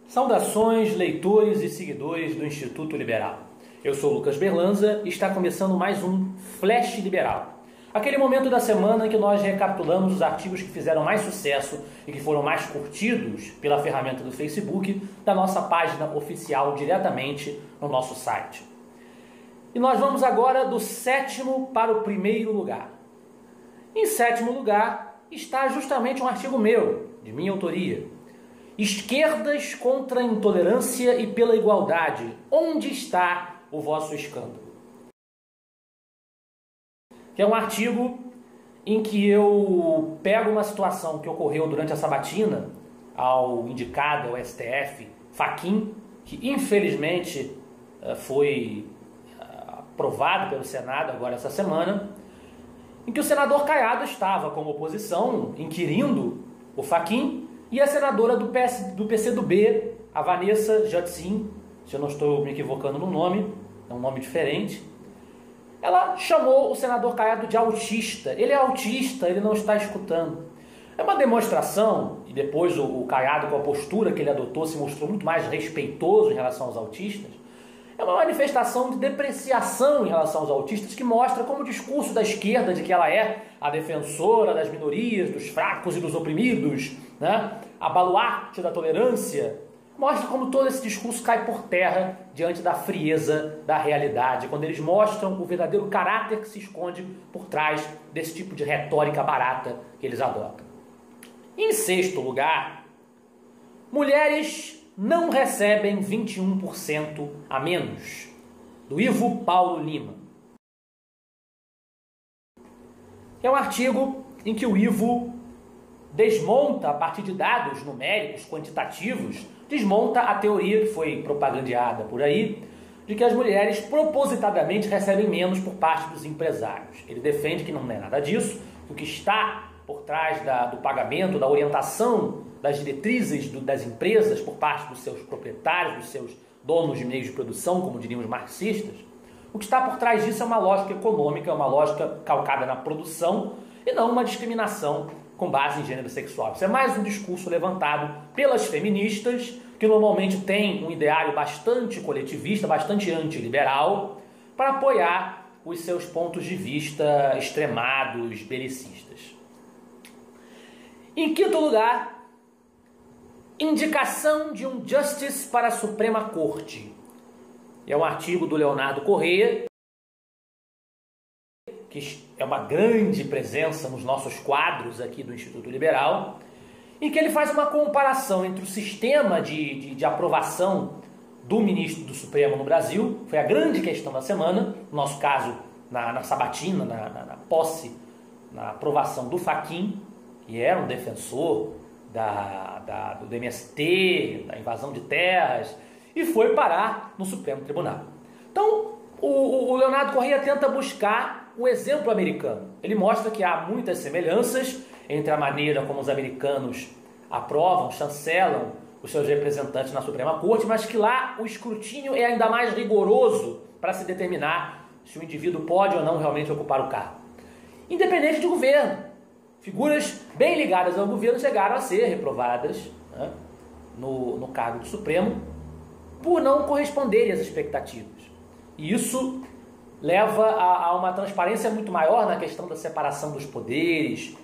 Saudações, leitores e seguidores do Instituto Liberal. Eu sou Lucas Berlanza e está começando mais um Flash Liberal. Aquele momento da semana em que nós recapitulamos os artigos que fizeram mais sucesso e que foram mais curtidos pela ferramenta do Facebook da nossa página oficial diretamente no nosso site. E nós vamos agora do 7º para o 1º lugar. Em 7º lugar está justamente um artigo meu, de minha autoria. Esquerdas contra a intolerância e pela igualdade. Onde está o vosso escândalo? Que é um artigo em que eu pego uma situação que ocorreu durante a sabatina ao indicado ao STF, Fachin, que infelizmente foi aprovado pelo Senado agora essa semana, em que o senador Caiado estava como oposição inquirindo o Fachin e a senadora do PCdoB, a Vanessa Judson, se eu não estou me equivocando no nome, é um nome diferente, ela chamou o senador Caiado de autista. Ele é autista, ele não está escutando. É uma demonstração, e depois o Caiado, com a postura que ele adotou, se mostrou muito mais respeitoso em relação aos autistas. É uma manifestação de depreciação em relação aos autistas que mostra como o discurso da esquerda de que ela é a defensora das minorias, dos fracos e dos oprimidos, né? A baluarte da tolerância, mostra como todo esse discurso cai por terra diante da frieza da realidade, quando eles mostram o verdadeiro caráter que se esconde por trás desse tipo de retórica barata que eles adotam. Em 6º lugar, mulheres não recebem 21% a menos, do Ivo Paulo Lima. É um artigo em que o Ivo desmonta, a partir de dados numéricos, quantitativos, desmonta a teoria que foi propagandeada por aí, de que as mulheres propositadamente recebem menos por parte dos empresários. Ele defende que não é nada disso, que o que está por trás do pagamento, da orientação das diretrizes das empresas por parte dos seus proprietários, dos seus donos de meios de produção, como diriam os marxistas, o que está por trás disso é uma lógica econômica, uma lógica calcada na produção e não uma discriminação com base em gênero sexual. Isso é mais um discurso levantado pelas feministas, que normalmente têm um ideário bastante coletivista, bastante antiliberal, para apoiar os seus pontos de vista extremados, belicistas. Em 5º lugar, indicação de um Justice para a Suprema Corte. É um artigo do Leonardo Corrêa, que é uma grande presença nos nossos quadros aqui do Instituto Liberal, em que ele faz uma comparação entre o sistema de aprovação do ministro do Supremo no Brasil, foi a grande questão da semana, no nosso caso, na sabatina, na posse, na aprovação do Fachin, que era um defensor do MST, da invasão de terras, e foi parar no Supremo Tribunal. Então, o Leonardo Corrêa tenta buscar o exemplo americano. Ele mostra que há muitas semelhanças entre a maneira como os americanos aprovam, chancelam os seus representantes na Suprema Corte, mas que lá o escrutínio é ainda mais rigoroso para se determinar se o indivíduo pode ou não realmente ocupar o cargo. Independente de governo. Figuras bem ligadas ao governo chegaram a ser reprovadas, né, no cargo do Supremo por não corresponderem às expectativas. E isso leva a uma transparência muito maior na questão da separação dos poderes,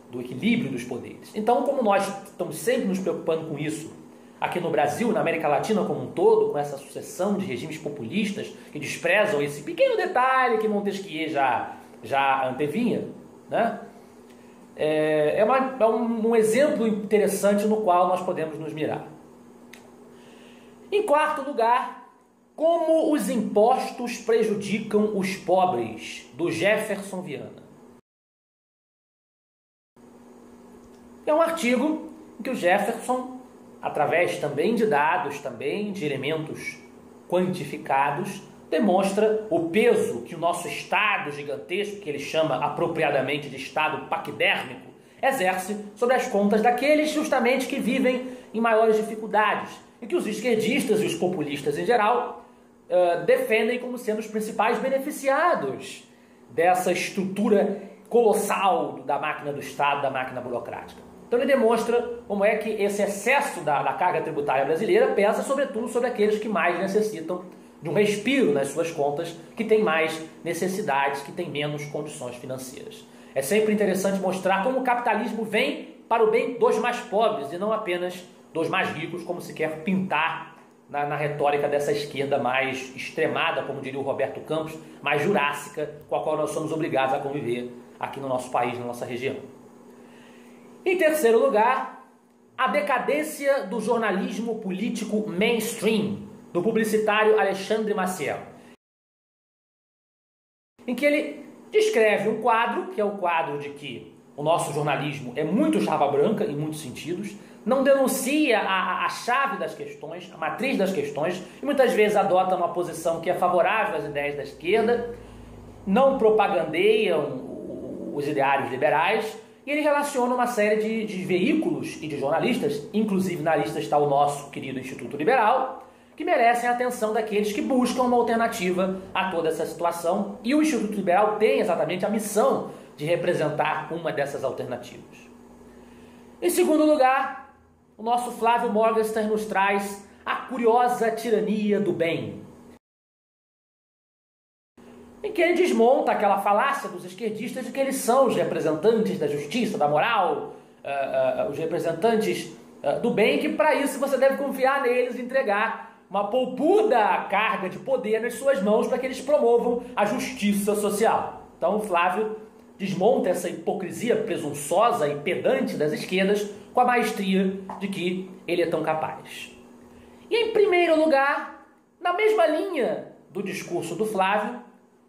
do equilíbrio dos poderes. Então, como nós estamos sempre nos preocupando com isso aqui no Brasil, na América Latina como um todo, com essa sucessão de regimes populistas que desprezam esse pequeno detalhe que Montesquieu já antevinha, né? É um exemplo interessante no qual nós podemos nos mirar. Em 4º lugar, como os impostos prejudicam os pobres, do Jefferson Viana. É um artigo em que o Jefferson, através também de dados, também de elementos quantificados, demonstra o peso que o nosso Estado gigantesco, que ele chama apropriadamente de Estado paquidérmico, exerce sobre as contas daqueles justamente que vivem em maiores dificuldades e que os esquerdistas e os populistas em geral defendem como sendo os principais beneficiados dessa estrutura colossal da máquina do Estado, da máquina burocrática. Então ele demonstra como é que esse excesso da carga tributária brasileira pesa sobretudo sobre aqueles que mais necessitam de um respiro nas suas contas, que têm mais necessidades, que têm menos condições financeiras. É sempre interessante mostrar como o capitalismo vem para o bem dos mais pobres e não apenas dos mais ricos, como se quer pintar na retórica dessa esquerda mais extremada, como diria o Roberto Campos, mais jurássica, com a qual nós somos obrigados a conviver aqui no nosso país, na nossa região. Em terceiro lugar, a decadência do jornalismo político mainstream, do publicitário Alexandre Maciel, em que ele descreve um quadro, que é o quadro de que o nosso jornalismo é muito chapa branca em muitos sentidos, não denuncia a chave das questões, a matriz das questões, e muitas vezes adota uma posição que é favorável às ideias da esquerda, não propagandeiam os ideários liberais, e ele relaciona uma série de veículos e de jornalistas, inclusive na lista está o nosso querido Instituto Liberal, que merecem a atenção daqueles que buscam uma alternativa a toda essa situação, e o Instituto Liberal tem exatamente a missão de representar uma dessas alternativas. Em segundo lugar, o nosso Flávio Morgenstern nos traz a curiosa tirania do bem, em que ele desmonta aquela falácia dos esquerdistas de que eles são os representantes da justiça, da moral, os representantes do bem, que para isso você deve confiar neles e entregar uma polpuda carga de poder nas suas mãos para que eles promovam a justiça social. Então o Flávio desmonta essa hipocrisia presunçosa e pedante das esquerdas com a maestria de que ele é tão capaz. E em primeiro lugar, na mesma linha do discurso do Flávio,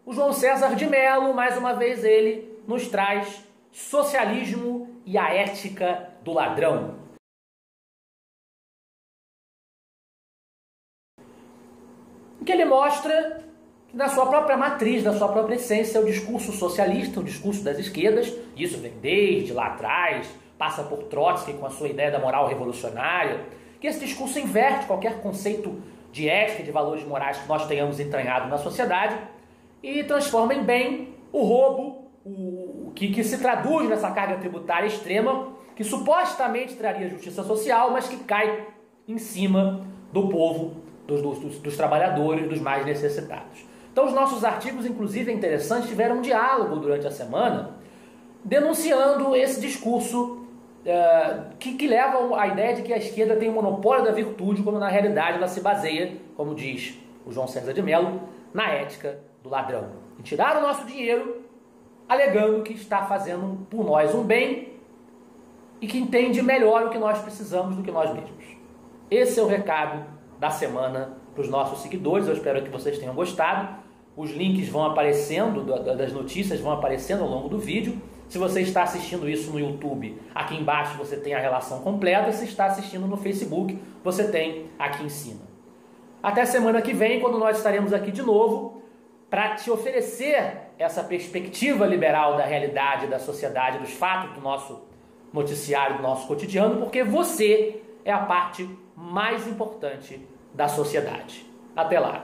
o João César de Mello, mais uma vez ele, nos traz Socialismo e a Ética do Ladrão. Em que ele mostra que na sua própria matriz, na sua própria essência, o discurso socialista, o discurso das esquerdas, isso vem desde lá atrás, passa por Trotsky com a sua ideia da moral revolucionária, que esse discurso inverte qualquer conceito de ética e de valores morais que nós tenhamos entranhado na sociedade e transforma em bem o roubo, que se traduz nessa carga tributária extrema, que supostamente traria justiça social, mas que cai em cima do povo, dos trabalhadores, dos mais necessitados. Então os nossos artigos, inclusive, é interessante, tiveram um diálogo durante a semana, denunciando esse discurso que leva à ideia de que a esquerda tem o monopólio da virtude, quando na realidade ela se baseia, como diz o João César de Mello, na ética do ladrão. E tirar o nosso dinheiro, alegando que está fazendo por nós um bem e que entende melhor o que nós precisamos do que nós mesmos. Esse é o recado da semana para os nossos seguidores. Eu espero que vocês tenham gostado. Os links vão aparecendo, das notícias vão aparecendo ao longo do vídeo. Se você está assistindo isso no YouTube, aqui embaixo você tem a relação completa. Se está assistindo no Facebook, você tem aqui em cima. Até semana que vem, quando nós estaremos aqui de novo, para te oferecer essa perspectiva liberal da realidade, da sociedade, dos fatos do nosso noticiário, do nosso cotidiano, porque você é a parte mais importante da sociedade. Até lá!